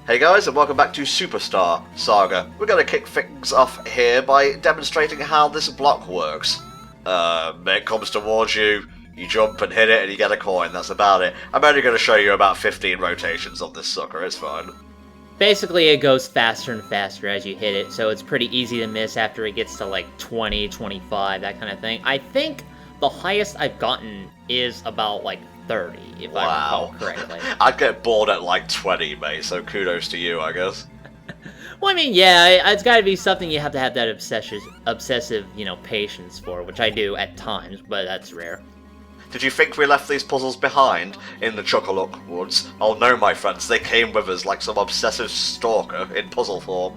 Hey guys, and welcome back to Superstar Saga. We're going to kick things off here by demonstrating how this block works. It comes towards you, you jump and hit it, and you get a coin, that's about it. I'm only going to show you about 15 rotations of this sucker, it's fine. Basically, it goes faster and faster as you hit it, so it's pretty easy to miss after it gets to like 20, 25, that kind of thing. I think the highest I've gotten is about like 30, if I recall correctly. I'd get bored at like 20, mate, so kudos to you, I guess. Well, I mean, yeah, it's got to be something you have to have that obsessive, patience for, which I do at times, but that's rare. Did you think we left these puzzles behind in the Chuckalook Woods? Oh no, my friends, they came with us like some obsessive stalker in puzzle form.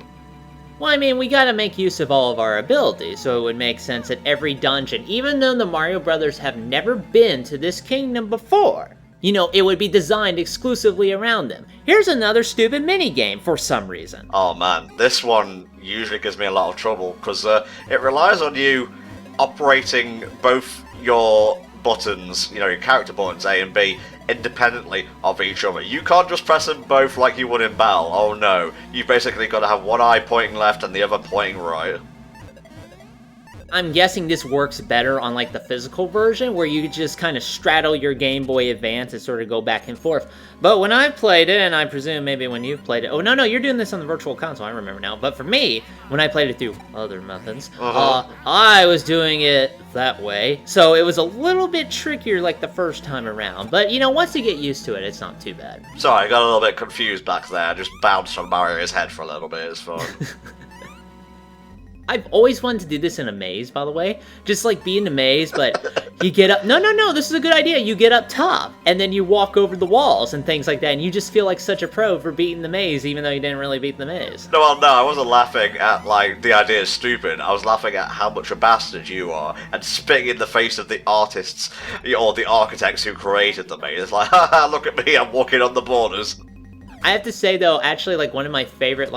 Well, I mean, we gotta make use of all of our abilities, so it would make sense that every dungeon, even though the Mario Brothers have never been to this kingdom before, it would be designed exclusively around them. Here's another stupid minigame for some reason. Oh man, this one usually gives me a lot of trouble, because it relies on you operating both your buttons, your character buttons A and B, independently of each other. You can't just press them both like you would in battle. Oh no, you've basically got to have one eye pointing left and the other pointing right. I'm guessing this works better on like the physical version, where you just kind of straddle your Game Boy Advance and sort of go back and forth. But when I've played it, and I presume maybe when you've played it, oh no, you're doing this on the Virtual Console, I remember now. But for me, when I played it through other methods, I was doing it that way. So it was a little bit trickier like the first time around. But once you get used to it, it's not too bad. Sorry, I got a little bit confused back there. I just bounced on Mario's head for a little bit, it's fun. I've always wanted to do this in a maze, by the way. Just like be in a maze, but you get up... No, this is a good idea. You get up top, and then you walk over the walls and things like that, and you just feel like such a pro for beating the maze, even though you didn't really beat the maze. No, I wasn't laughing at, the idea is stupid. I was laughing at how much a bastard you are, and spitting in the face of the artists, or the architects who created the maze. It's like, haha, look at me, I'm walking on the borders. I have to say, though, actually, one of my favorite,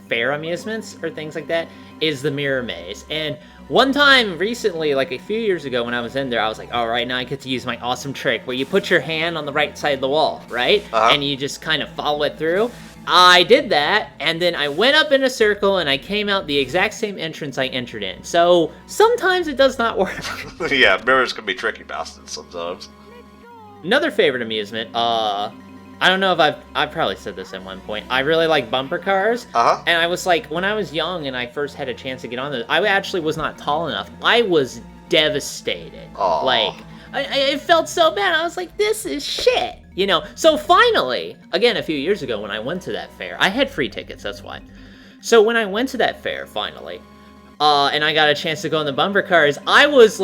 fair amusements or things like that is the Mirror Maze. And one time recently, a few years ago when I was in there, I was like, all right, now I get to use my awesome trick where you put your hand on the right side of the wall, right? And you just kind of follow it through. I did that, and then I went up in a circle, and I came out the exact same entrance I entered in. So sometimes it does not work. Yeah, mirrors can be tricky bastards sometimes. Another favorite amusement, I don't know if I've probably said this at one point. I really like bumper cars. And I was like, when I was young and I first had a chance to get on those, I actually was not tall enough. I was devastated. It felt so bad. I was like, this is shit. So finally, again, a few years ago when I went to that fair, I had free tickets, that's why. So when I went to that fair, finally, and I got a chance to go on the bumper cars, I was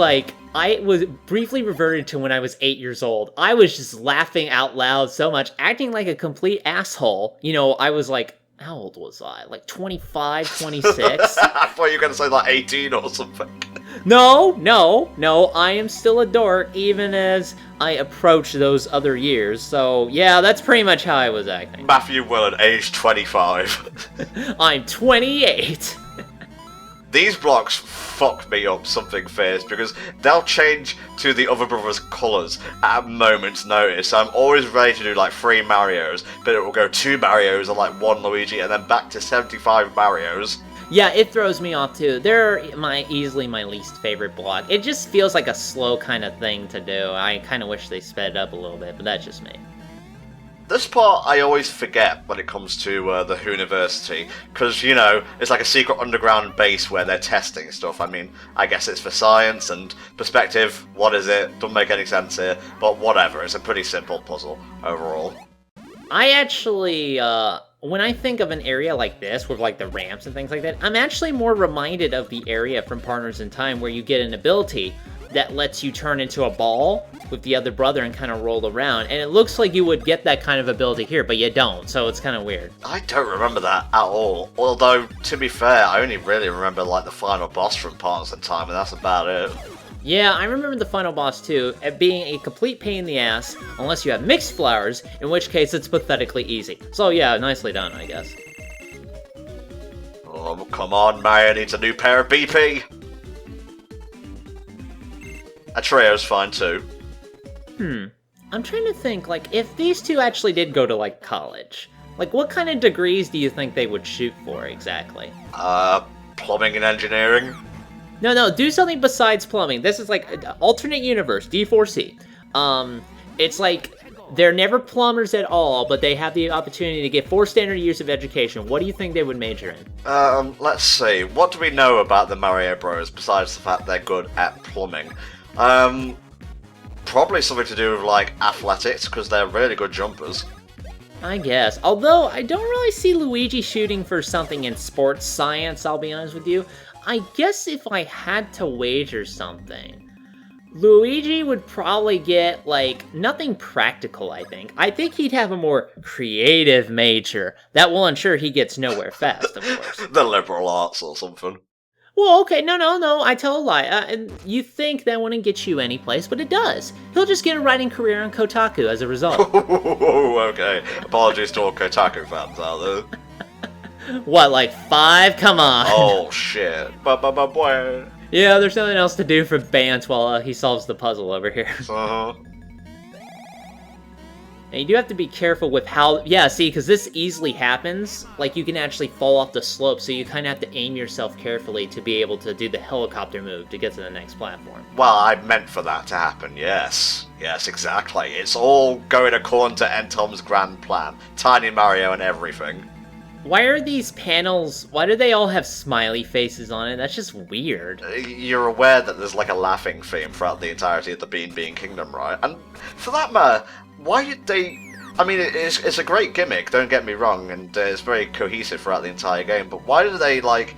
briefly reverted to when I was 8 years old. I was just laughing out loud so much, acting like a complete asshole. I was how old was I? 25, 26? I thought you were going to say 18 or something. No, I am still a dork even as I approach those other years. So, yeah, that's pretty much how I was acting. Matthew Willard, age 25. I'm 28. These blocks fuck me up something fierce because they'll change to the other brother's colours at a moment's notice. So I'm always ready to do 3 Marios, but it will go 2 Marios and 1 Luigi and then back to 75 Marios. Yeah, it throws me off too. They're easily my least favorite block. It just feels like a slow kind of thing to do. I kind of wish they sped it up a little bit, but that's just me. This part I always forget when it comes to the University, because, it's like a secret underground base where they're testing stuff. I mean, I guess it's for science and perspective. What is it? Doesn't make any sense here, but whatever. It's a pretty simple puzzle overall. I actually, when I think of an area like this, with the ramps and things like that, I'm actually more reminded of the area from Partners in Time where you get an ability that lets you turn into a ball with the other brother and kind of roll around. And it looks like you would get that kind of ability here, but you don't, so it's kind of weird. I don't remember that at all. Although, to be fair, I only really remember, the final boss from Partners in Time, and that's about it. Yeah, I remember the final boss too, at being a complete pain in the ass, unless you have mixed flowers, in which case it's pathetically easy. So yeah, nicely done, I guess. Oh, come on, Mario needs a new pair of BP! A trio's fine too. I'm trying to think, if these two actually did go to, college, Like, what kind of degrees do you think they would shoot for, exactly? Plumbing and engineering? No, do something besides plumbing. This is like alternate universe, D4C. It's like they're never plumbers at all, but they have the opportunity to get 4 standard years of education. What do you think they would major in? Let's see. What do we know about the Mario Bros besides the fact they're good at plumbing? Probably something to do with, like, athletics, because they're really good jumpers. I guess. Although, I don't really see Luigi shooting for something in sports science, I'll be honest with you. I guess if I had to wager something, Luigi would probably get, like, nothing practical, I think. I think he'd have a more creative major that will ensure he gets nowhere fast, of course. The liberal arts or something. Well, okay, no, I tell a lie. And you think that wouldn't get you any place, but it does. He'll just get a writing career on Kotaku as a result. Okay. Apologies to all Kotaku fans out there. What, like 5? Come on. Oh, shit. Boy. Yeah, there's nothing else to do for Bance while he solves the puzzle over here. Uh-huh. And you do have to be careful with how... Yeah, see, because this easily happens. Like, you can actually fall off the slope, so you kind of have to aim yourself carefully to be able to do the helicopter move to get to the next platform. Well, I meant for that to happen, yes. Yes, exactly. It's all going according to Entom's grand plan. Tiny Mario and everything. Why are these panels... Why do they all have smiley faces on it? That's just weird. You're aware that there's, like, a laughing theme throughout the entirety of the Bean Kingdom, right? And for that matter... Why did they... I mean, it's a great gimmick, don't get me wrong, and it's very cohesive throughout the entire game, but why did they, like,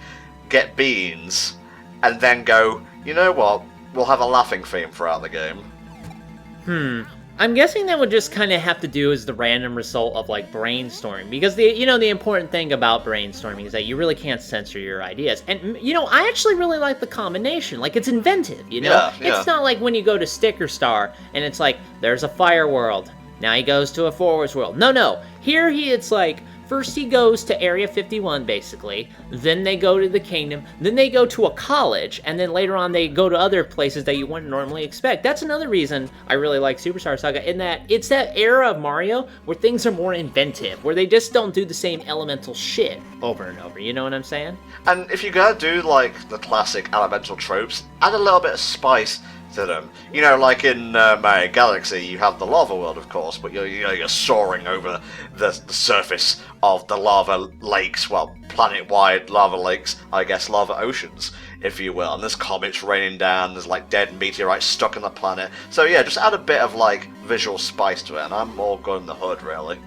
get beans and then go, you know what, we'll have a laughing theme throughout the game? I'm guessing that would just kind of have to do as the random result of, like, brainstorming, because, the important thing about brainstorming is that you really can't censor your ideas, and, I actually really like the combination, like, it's inventive, Yeah. It's not like when you go to Sticker Star, and it's like, there's a fire world, now he goes to a forest world. No, here it's like, first he goes to Area 51, basically, then they go to the kingdom, then they go to a college, and then later on they go to other places that you wouldn't normally expect. That's another reason I really like Superstar Saga, in that it's that era of Mario where things are more inventive, where they just don't do the same elemental shit over and over, you know what I'm saying? And if you're gonna do, like, the classic elemental tropes, add a little bit of spice to them. Like in Mario Galaxy, you have the lava world, of course, but you're soaring over the surface of the lava lakes, well, planet-wide lava lakes, I guess lava oceans, if you will, and there's comets raining down, there's, like, dead meteorites stuck in the planet, so yeah, just add a bit of, like, visual spice to it, and I'm all good in the hood, really.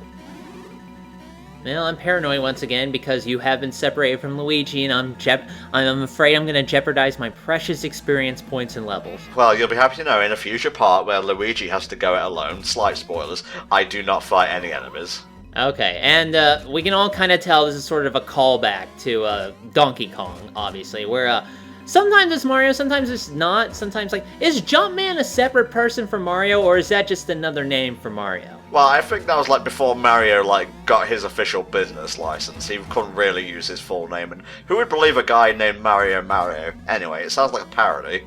Well, I'm paranoid once again because you have been separated from Luigi, and I'm afraid I'm going to jeopardize my precious experience points and levels. Well, you'll be happy to know in a future part where Luigi has to go it alone, slight spoilers, I do not fight any enemies. Okay, and we can all kind of tell this is sort of a callback to Donkey Kong, obviously, where sometimes it's Mario, sometimes it's not, sometimes, like, is Jumpman a separate person from Mario, or is that just another name for Mario? Well, I think that was, like, before Mario, like, got his official business license. He couldn't really use his full name, and who would believe a guy named Mario? Anyway, it sounds like a parody.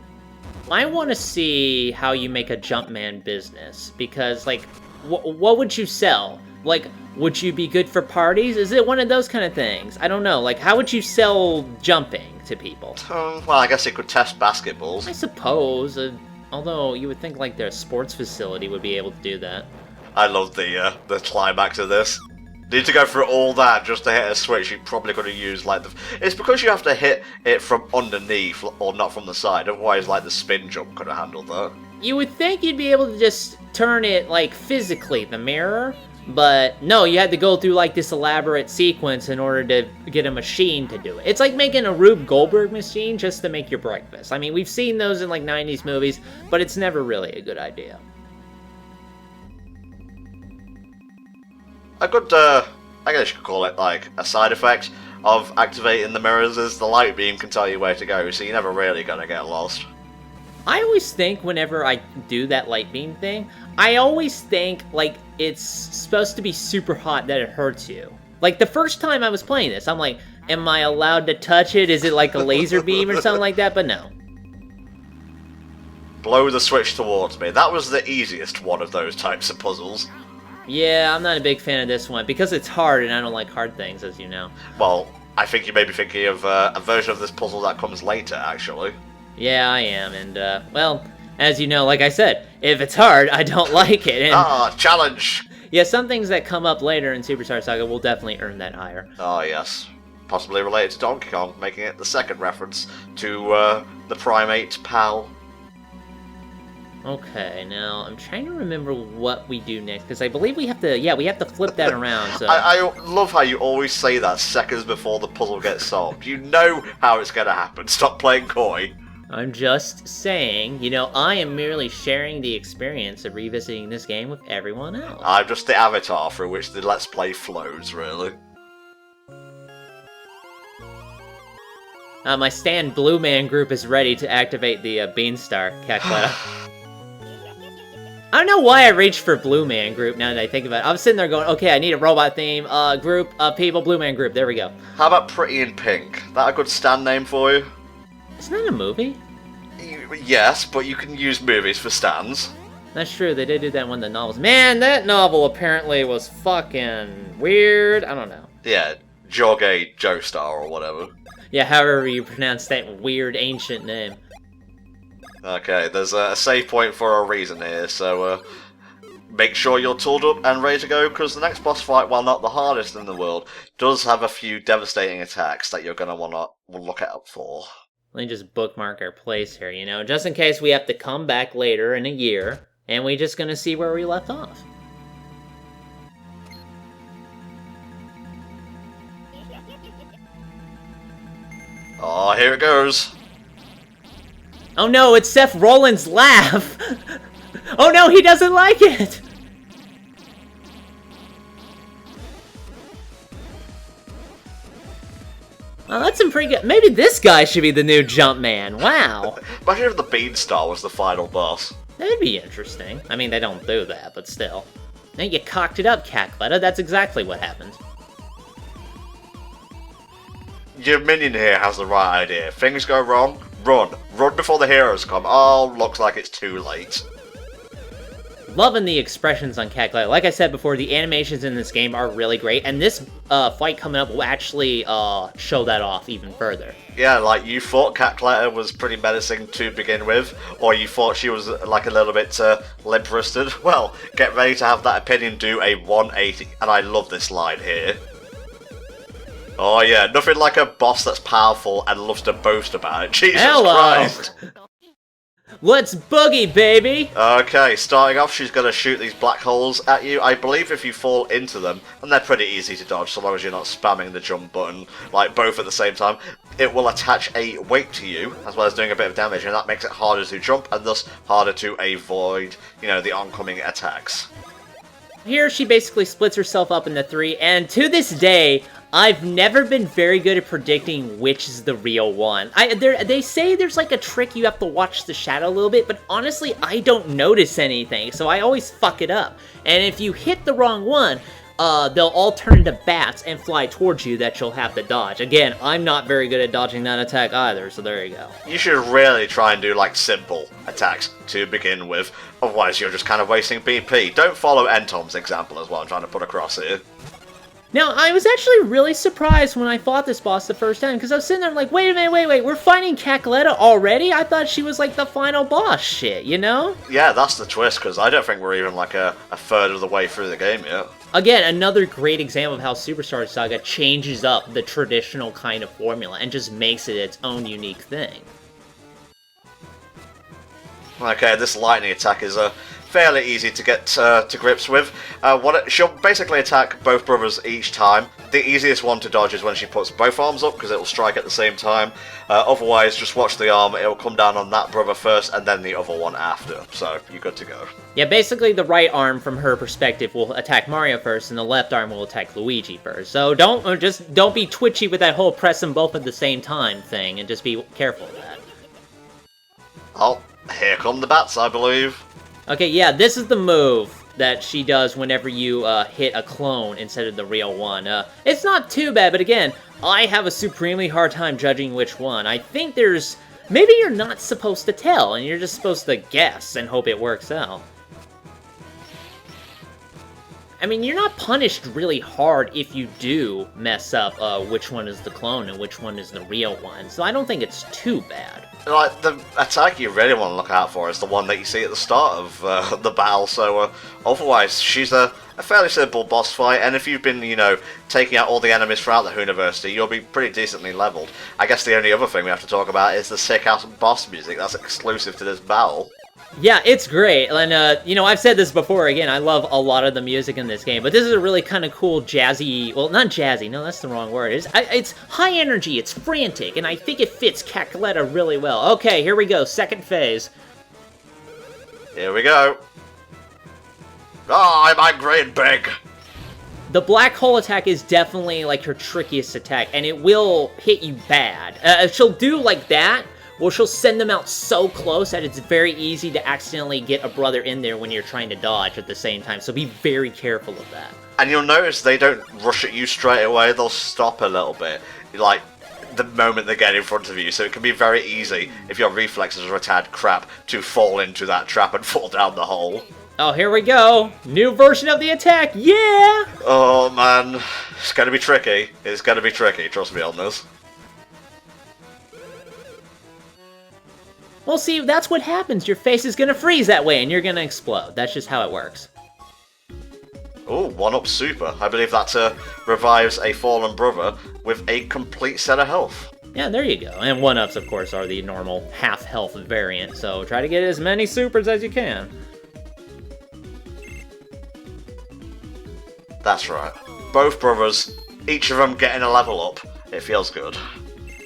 I want to see how you make a Jumpman business, because, like, what would you sell? Like, would you be good for parties? Is it one of those kind of things? I don't know. Like, how would you sell jumping to people? Well, I guess you could test basketballs. I suppose. Although, you would think, like, their sports facility would be able to do that. I love the climax of this. Need to go through all that just to hit a switch. You probably could have used, like, it's because you have to hit it from underneath, or not from the side. Otherwise, like, the spin jump could have handled that. You would think you'd be able to just turn it, like, physically, the mirror. But no, you had to go through, like, this elaborate sequence in order to get a machine to do it. It's like making a Rube Goldberg machine just to make your breakfast. I mean, we've seen those in, like, 90s movies, but it's never really a good idea. A good, I guess you could call it, like, a side effect of activating the mirrors is the light beam can tell you where to go, so you're never really gonna get lost. I always think whenever I do that light beam thing, I always think, like, it's supposed to be super hot that it hurts you. Like, the first time I was playing this, I'm like, am I allowed to touch it? Is it like a laser beam or something like that? But no. Blow the switch towards me. That was the easiest one of those types of puzzles. Yeah, I'm not a big fan of this one, because it's hard, and I don't like hard things, as you know. Well, I think you may be thinking of a version of this puzzle that comes later, actually. Yeah, I am, and, well, as you know, like I said, if it's hard, I don't like it, and... challenge! Yeah, some things that come up later in Superstar Saga will definitely earn that higher. Oh, yes. Possibly related to Donkey Kong, making it the second reference to, the Primate pal. Okay, now, I'm trying to remember what we do next, because I believe we have to, we have to flip that around, so... I love how you always say that seconds before the puzzle gets solved. You know how it's gonna happen. Stop playing coy. I'm just saying, you know, I am merely sharing the experience of revisiting this game with everyone else. I'm just the avatar through which the Let's Play flows, really. My Stan Blue Man group is ready to activate the Beanstar, Cackletta. I don't know why I reached for Blue Man group now that I think about it. I was sitting there going, okay, I need a robot theme, group of people, Blue Man group, there we go. How about Pretty in Pink? That a good stand name for you? Isn't that a movie? Yes, but you can use movies for stands. That's true, they did do that in one of the novels. Man, that novel apparently was fucking weird, I don't know. Yeah, Jorge Joestar or whatever. Yeah, however you pronounce that weird ancient name. Okay, there's a save point for a reason here, so make sure you're tooled up and ready to go, because the next boss fight, while not the hardest in the world, does have a few devastating attacks that you're going to want to look out for. Let me just bookmark our place here, you know, just in case we have to come back later in a year, and we're just going to see where we left off. Oh, here it goes. Oh no, it's Seth Rollins' laugh! Oh no, he doesn't like it! Well, that's some pretty good... Maybe this guy should be the new Jumpman, wow! Imagine if the Beanstar was the final boss. That'd be interesting. I mean, they don't do that, but still. Now you cocked it up, Cackletta, that's exactly what happened. Your minion here has the right idea. Things go wrong, run. Run before the heroes come. Oh, looks like it's too late. Loving the expressions on Cackletta. Like I said before, the animations in this game are really great, and this fight coming up will actually show that off even further. Yeah, like you thought Cackletta was pretty menacing to begin with, or you thought she was like a little bit limp-wristed. Well, get ready to have that opinion do a 180, and I love this line here. Oh yeah, nothing like a boss that's powerful and loves to boast about it. Jesus Christ! Let's boogie, baby! Okay, starting off, she's going to shoot these black holes at you. I believe if you fall into them, and they're pretty easy to dodge so long as you're not spamming the jump button, like both at the same time, it will attach a weight to you, as well as doing a bit of damage, and that makes it harder to jump, and thus harder to avoid, you know, the oncoming attacks. Here she basically splits herself up into three, and to this day, I've never been very good at predicting which is the real one. They say there's like a trick you have to watch the shadow a little bit, but honestly, I don't notice anything, so I always fuck it up. And if you hit the wrong one, they'll all turn into bats and fly towards you that you'll have to dodge. Again, I'm not very good at dodging that attack either, so there you go. You should really try and do, like, simple attacks to begin with, otherwise you're just kind of wasting BP. Don't follow Entom's example as well, I'm trying to put across here. Now, I was actually really surprised when I fought this boss the first time, because I was sitting there like, wait a minute, wait, we're fighting Cackletta already? I thought she was like the final boss shit, you know? Yeah, that's the twist, because I don't think we're even like a third of the way through the game yet. Again, another great example of how Superstar Saga changes up the traditional kind of formula and just makes it its own unique thing. Okay, this lightning attack is fairly easy to get to grips with. She'll basically attack both brothers each time. The easiest one to dodge is when she puts both arms up, because it'll strike at the same time. Otherwise, just watch the arm, it'll come down on that brother first, and then the other one after. So, you're good to go. Yeah, basically the right arm, from her perspective, will attack Mario first, and the left arm will attack Luigi first. So don't be twitchy with that whole press them both at the same time thing, and just be careful of that. Oh, here come the bats, I believe. Okay, yeah, this is the move that she does whenever you hit a clone instead of the real one. It's not too bad, but again, I have a supremely hard time judging which one. I think maybe you're not supposed to tell, and you're just supposed to guess and hope it works out. I mean, you're not punished really hard if you do mess up which one is the clone and which one is the real one, so I don't think it's too bad. Like, the attack you really want to look out for is the one that you see at the start of the battle, so otherwise she's a fairly simple boss fight, and if you've been, you know, taking out all the enemies throughout the University, you'll be pretty decently leveled. I guess the only other thing we have to talk about is the sick-ass boss music that's exclusive to this battle. Yeah, it's great, and, you know, I've said this before, again, I love a lot of the music in this game, but this is a really kind of cool jazzy, well, not jazzy, no, that's the wrong word, it's high energy, it's frantic, and I think it fits Cackletta really well. Okay, here we go, second phase. Here we go. Oh, I'm angry and big. The black hole attack is definitely, like, her trickiest attack, and it will hit you bad. She'll do like that, well, she'll send them out so close that it's very easy to accidentally get a brother in there when you're trying to dodge at the same time, so be very careful of that. And you'll notice they don't rush at you straight away, they'll stop a little bit, like, the moment they get in front of you, so it can be very easy, if your reflexes are a tad crap, to fall into that trap and fall down the hole. Oh, here we go! New version of the attack, yeah! Oh, man. It's gonna be tricky. It's gonna be tricky, trust me on this. Well, see, that's what happens. Your face is gonna freeze that way, and you're gonna explode. That's just how it works. Oh, 1-up super. I believe that revives a fallen brother with a complete set of health. Yeah, there you go. And 1-ups, of course, are the normal half-health variant, so try to get as many supers as you can. That's right. Both brothers, each of them getting a level up. It feels good.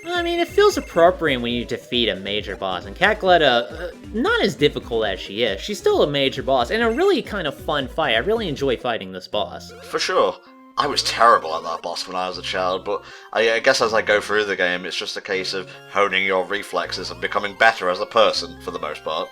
I mean, it feels appropriate when you defeat a major boss, and Cackletta, not as difficult as she is, she's still a major boss, and a really kind of fun fight. I really enjoy fighting this boss. For sure. I was terrible at that boss when I was a child, but I guess as I go through the game, it's just a case of honing your reflexes and becoming better as a person, for the most part.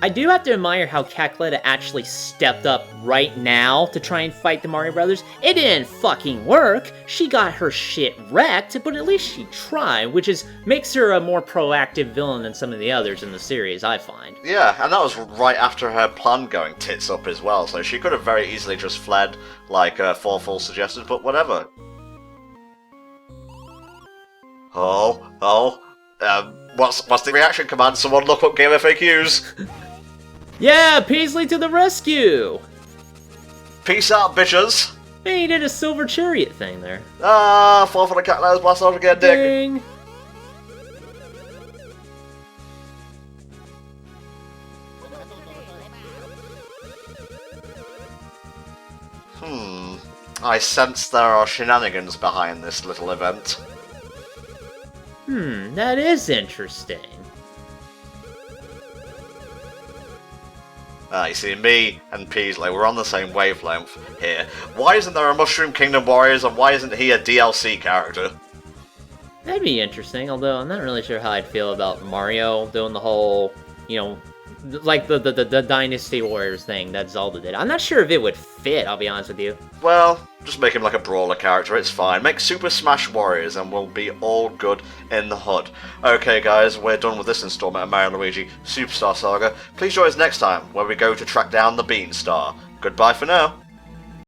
I do have to admire how Cackletta actually stepped up right now to try and fight the Mario Brothers. It didn't fucking work. She got her shit wrecked, but at least she tried, which makes her a more proactive villain than some of the others in the series, I find. Yeah, and that was right after her plan going tits up as well, so she could have very easily just fled, like Forful suggested, but whatever. What's the reaction command? Someone look up game FAQs. Yeah, Paisley to the rescue! Peace out, bitches! Hey, he did a silver chariot thing there. Ah, fall for the cat, let's blast off again, dick. I sense there are shenanigans behind this little event. That is interesting. You see, me and Paisley, we're on the same wavelength here. Why isn't there a Mushroom Kingdom Warriors, and why isn't he a DLC character? That'd be interesting, although I'm not really sure how I'd feel about Mario doing the whole, you know, like the Dynasty Warriors thing that Zelda did. I'm not sure if it would fit, I'll be honest with you. Well, just make him like a brawler character, it's fine. Make Super Smash Warriors and we'll be all good in the hood. Okay guys, we're done with this installment of Mario & Luigi Superstar Saga. Please join us next time where we go to track down the Bean Star. Goodbye for now.